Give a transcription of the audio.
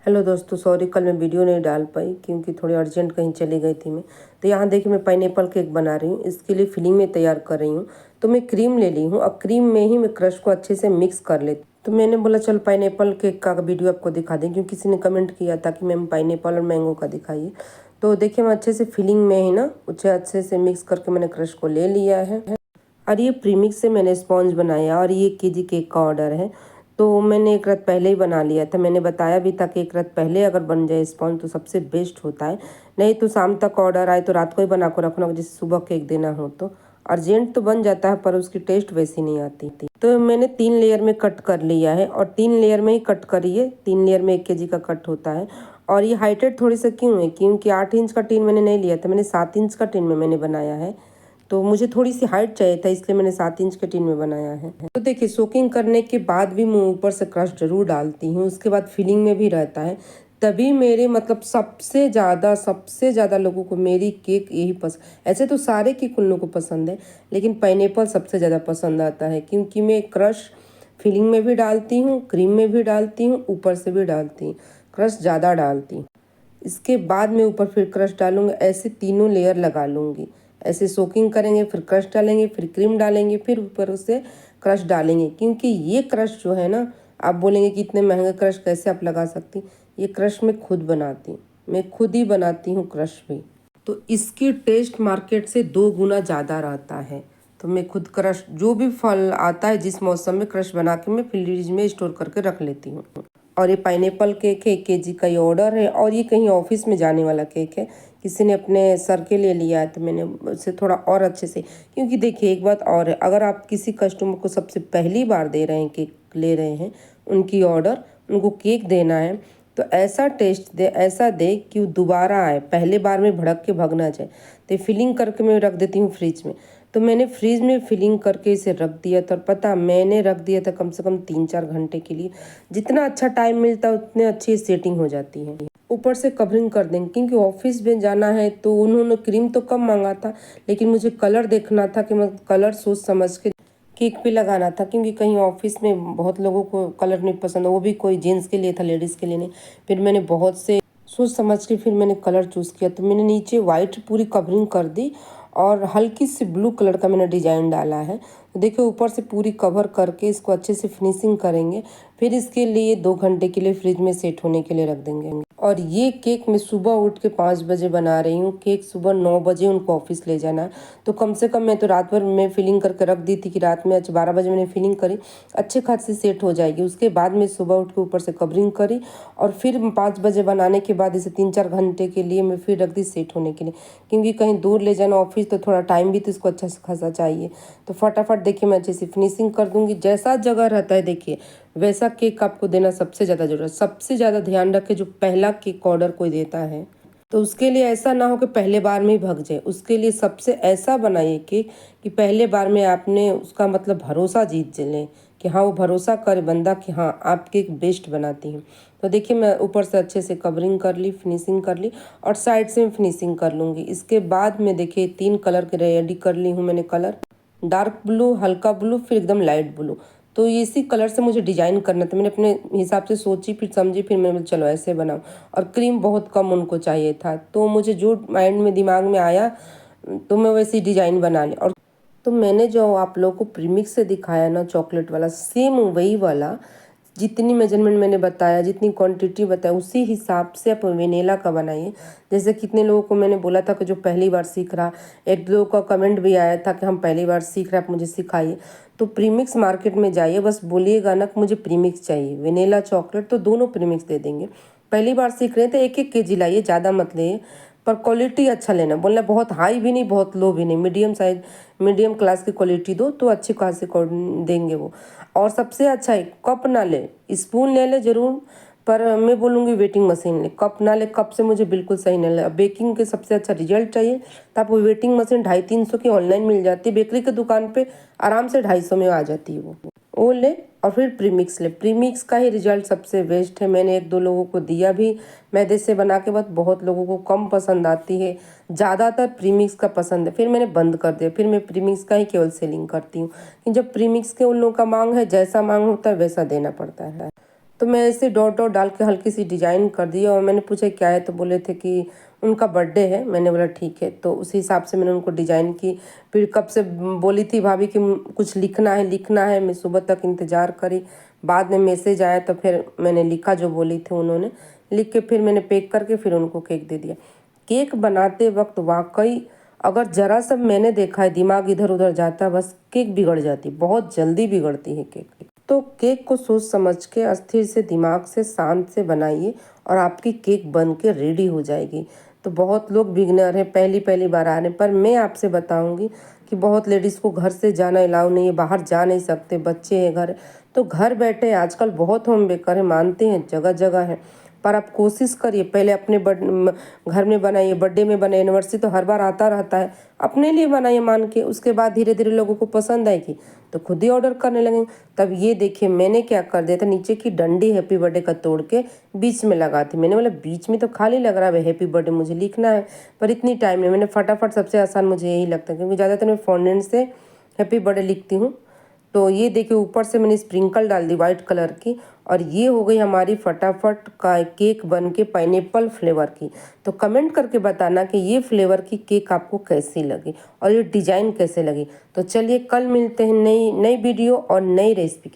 Hello दोस्तों, sorry कल मैं वीडियो नहीं डाल पाई क्योंकि थोड़ी अर्जेंट कहीं चली गई थी मैं। तो यहाँ देखिए मैं पाइनएप्पल केक बना रही हूँ। इसके लिए फिलिंग में तैयार कर रही हूँ। तो मैं क्रीम ले ली हूँ। अब क्रीम में ही मैं क्रश को अच्छे से मिक्स कर लेती हूँ। तो मैंने बोला चल पाइनएप्पल केक का वीडियो आपको दिखा दें, क्योंकि किसी ने कमेंट किया था कि मैम पाइनएप्पल और मैंगो का दिखाइए। तो देखिए मैं अच्छे से फिलिंग में ही ना उसे अच्छे से मिक्स करके मैंने क्रश को ले लिया है। और ये प्रीमिक्स से मैंने स्पॉन्ज बनाया और ये केजी केक का ऑर्डर है। तो मैंने एक रात पहले ही बना लिया था। मैंने बताया भी था कि एक रात पहले अगर बन जाए स्पॉन्ज तो सबसे बेस्ट होता है। नहीं तो शाम तक ऑर्डर आए तो रात को ही बना कर रखना, जैसे सुबह केक देना हो तो। अर्जेंट तो बन जाता है पर उसकी टेस्ट वैसी नहीं आती थी। तो मैंने 3 लेयर में कट कर लिया है और 3 लेयर में ही कट करिए। 3 लेयर में 1 केजी का कट होता है। और ये हाइटेड थोड़ी सा क्यों है, क्योंकि 8 इंच का टीन मैंने नहीं लिया था, मैंने 7 इंच का टीन में मैंने बनाया है। तो मुझे थोड़ी सी हाइट चाहिए था, इसलिए मैंने 7 इंच के टीन में बनाया है। तो देखिए सोकिंग करने के बाद भी मैं ऊपर से क्रश जरूर डालती हूँ। उसके बाद फिलिंग में भी रहता है। तभी मेरे मतलब सबसे ज़्यादा लोगों को मेरी केक यही पसंद। ऐसे तो सारे केक उन लोगों को पसंद है, लेकिन पाइनएप्पल सबसे ज़्यादा पसंद आता है, क्योंकि मैं क्रश फिलिंग में भी डालती हूँ, क्रीम में भी डालती हूँ, ऊपर से भी डालती हूँ। क्रश ज़्यादा डालती हूँ। इसके बाद मैं ऊपर फिर क्रश डालूंगी। ऐसे तीनों लेयर लगा लूँगी। ऐसे सोकिंग करेंगे, फिर क्रश डालेंगे, फिर क्रीम डालेंगे, फिर ऊपर से क्रश डालेंगे। क्योंकि ये क्रश जो है ना, आप बोलेंगे कि इतने महंगे क्रश कैसे आप लगा सकती। ये क्रश मैं खुद बनाती हूँ, मैं खुद ही बनाती हूँ क्रश भी। तो इसकी टेस्ट मार्केट से 2 गुना ज़्यादा रहता है। तो मैं खुद क्रश, जो भी फल आता है जिस मौसम में, क्रश बना के मैं फ्रिज में स्टोर करके रख लेती हूँ। और ये पाइनएप्पल केक है, 1 केजी का ये ऑर्डर है। और ये कहीं ऑफिस में जाने वाला केक है, किसी ने अपने सर के लिए लिया है। तो मैंने उसे थोड़ा और अच्छे से, क्योंकि देखिए एक बात और है, अगर आप किसी कस्टमर को सबसे पहली बार दे रहे हैं, केक ले रहे हैं, उनकी ऑर्डर, उनको केक देना है, तो ऐसा टेस्ट दे, ऐसा दे कि वो दोबारा आए, पहले बार में भड़क के भाग ना जाए। तो फिलिंग करके मैं रख देती हूँ फ्रिज में। तो मैंने फ्रिज में फिलिंग करके इसे रख दिया था। और पता, मैंने रख दिया था कम से कम 3-4 घंटे के लिए। जितना अच्छा टाइम मिलता है उतने अच्छी सेटिंग हो जाती है। ऊपर से कवरिंग कर देंगे, क्योंकि ऑफिस में जाना है। तो उन्होंने क्रीम तो कम मांगा था, लेकिन मुझे कलर देखना था कि मैं कलर सोच समझ के केक पे लगाना था, क्योंकि कहीं ऑफिस में बहुत लोगों को कलर नहीं पसंद, वो भी कोई जेंट्स के लिए था, लेडीज़ के लिए नहीं। फिर मैंने बहुत से सोच समझ के फिर मैंने कलर चूज़ किया। तो मैंने नीचे वाइट पूरी कवरिंग कर दी और हल्की सी ब्लू कलर का मैंने डिजाइन डाला है। तो देखिए ऊपर से पूरी कवर करके इसको अच्छे से फिनिशिंग करेंगे। फिर इसके लिए 2 घंटे के लिए फ्रिज में सेट होने के लिए रख देंगे। और ये केक मैं सुबह उठ के 5 बजे बना रही हूँ। केक सुबह 9 बजे उनको ऑफिस ले जाना है। तो कम से कम मैं तो रात भर में फिलिंग करके रख दी थी कि रात में 12 बजे मैंने फिलिंग करी, अच्छे खासी सेट हो जाएगी। उसके बाद मैं सुबह उठ के ऊपर से कवरिंग करी और फिर 5 बजे बनाने के बाद इसे 3-4 घंटे के लिए मैं फिर रख दी सेट होने के लिए, क्योंकि कहीं दूर ले जाना ऑफिस तो थोड़ा टाइम भी तो इसको अच्छा खासा चाहिए। तो फटाफट देखिए मैं अच्छे से फिनिशिंग कर दूंगी। जैसा जगह रहता है देखिए वैसा केक आपको देना सबसे ज़्यादा जरूरत। सबसे ज़्यादा ध्यान रखें, जो पहला केक ऑर्डर कोई देता है तो उसके लिए ऐसा ना हो कि पहले बार में ही भग जाए। उसके लिए सबसे ऐसा बनाइए केक कि पहले बार में आपने उसका मतलब भरोसा जीत लें, कि हाँ वो भरोसा करे बंदा कि हाँ आप केक बेस्ट बनाती हैं। तो देखिए मैं ऊपर से अच्छे से कवरिंग कर ली, फिनिशिंग कर ली, और साइड से मैं फिनिशिंग कर लूँगी। इसके बाद में देखिए 3 कलर के रेडी कर ली हूँ मैंने कलर, डार्क ब्लू, हल्का ब्लू, फिर एकदम लाइट ब्लू। तो इसी कलर से मुझे डिजाइन करना था। मैंने अपने हिसाब से सोची, फिर समझी, फिर मैंने चलो ऐसे बनाओ। और क्रीम बहुत कम उनको चाहिए था, तो मुझे जो माइंड में दिमाग में आया तो मैं वैसी डिजाइन बना ली। और तो मैंने जो आप लोगों को प्रीमिक्स से दिखाया ना चॉकलेट वाला, सेम वही वाला, जितनी मेजरमेंट मैंने बताया, जितनी क्वांटिटी बताया, उसी हिसाब से आप वेनिला का बनाइए। जैसे कितने लोगों को मैंने बोला था कि जो पहली बार सीख रहा, 1-2 का कमेंट भी आया था कि हम पहली बार सीख रहे, आप मुझे सिखाइए। तो प्रीमिक्स मार्केट में जाइए, बस बोलिएगा ना कि मुझे प्रीमिक्स चाहिए, वेनिला चॉकलेट, तो दोनों प्रीमिक्स दे देंगे। पहली बार सीख रहे हैं तो 1-1 केजी लाइए, ज़्यादा मत लाइए, पर क्वालिटी अच्छा लेना। बोलना बहुत हाई भी नहीं, बहुत लो भी नहीं, मीडियम साइज, मीडियम क्लास की क्वालिटी दो तो अच्छी खासी देंगे वो। और सबसे अच्छा है कप ना ले, स्पून ले ले जरूर, पर मैं बोलूँगी वेटिंग मशीन ले। कप ना ले, कप से मुझे बिल्कुल सही नहीं लगा। बेकिंग के सबसे अच्छा रिजल्ट चाहिए तो आपको वेटिंग मशीन 250-300 की ऑनलाइन मिल जाती है, बेकरी की दुकान पे आराम से 250 में आ जाती है वो ले। और फिर प्रीमिक्स ले, प्रीमिक्स का ही रिजल्ट सबसे बेस्ट है। मैंने 1-2 लोगों को दिया भी मैदे से बना के, बाद बहुत लोगों को कम पसंद आती है, ज़्यादातर प्रीमिक्स का पसंद है। फिर मैंने बंद कर दिया, फिर मैं प्रीमिक्स का ही केवल सेलिंग करती हूँ। जब प्रीमिक्स के उन लोगों का मांग है, जैसा मांग होता है वैसा देना पड़ता है। तो मैं ऐसे डॉट डॉट डाल के हल्की सी डिज़ाइन कर दी और मैंने पूछा क्या है, तो बोले थे कि उनका बर्थडे है। मैंने बोला ठीक है, तो उसी हिसाब से मैंने उनको डिज़ाइन की। फिर कब से बोली थी भाभी कि कुछ लिखना है, मैं सुबह तक इंतज़ार करी। बाद में मैसेज आया तो फिर मैंने लिखा जो बोली थी उन्होंने, लिख के फिर मैंने पैक करके फिर उनको केक दे दिया। केक बनाते वक्त वाकई अगर ज़रा सा मैंने देखा है दिमाग इधर उधर जाता है, बस केक बिगड़ जाती, बहुत जल्दी बिगड़ती है केक। तो केक को सोच समझ के अस्थिर से दिमाग से शांत से बनाइए और आपकी केक बन के रेडी हो जाएगी। तो बहुत लोग बिगनर हैं, पहली पहली बार आ रहे हैं, पर मैं आपसे बताऊंगी कि बहुत लेडीज़ को घर से जाना अलाउ नहीं है, बाहर जा नहीं सकते, बच्चे हैं घर, तो घर बैठे आजकल बहुत होम बेकर है, मानते हैं जगह जगह है, पर आप कोशिश करिए पहले अपने घर में बनाइए, बर्थडे में बनाइए, एनिवर्सरी तो हर बार आता रहता है, अपने लिए बनाइए मान के, उसके बाद धीरे धीरे लोगों को पसंद आएगी तो खुद ही ऑर्डर करने लगेंगे। तब ये देखिए मैंने क्या कर दिया था, नीचे की डंडी हैप्पी बर्थडे का तोड़ के बीच में लगा दी। मैंने बोला बीच में तो खाली लग रहा है, हैप्पी बर्थडे मुझे लिखना है, पर इतनी टाइम नहीं, मैंने फटाफट, सबसे आसान मुझे यही लगता है क्योंकि ज़्यादातर मैं फॉन्डेंट से हैप्पी बर्थडे लिखती हूँ। तो ये देखिए ऊपर से मैंने स्प्रिंकल डाल दी वाइट कलर की, और ये हो गई हमारी फटाफट का केक बन के पाइनएप्पल फ्लेवर की। तो कमेंट करके बताना कि ये फ्लेवर की केक आपको कैसी लगी और ये डिज़ाइन कैसे लगी। तो चलिए कल मिलते हैं नई वीडियो और नई रेसिपी के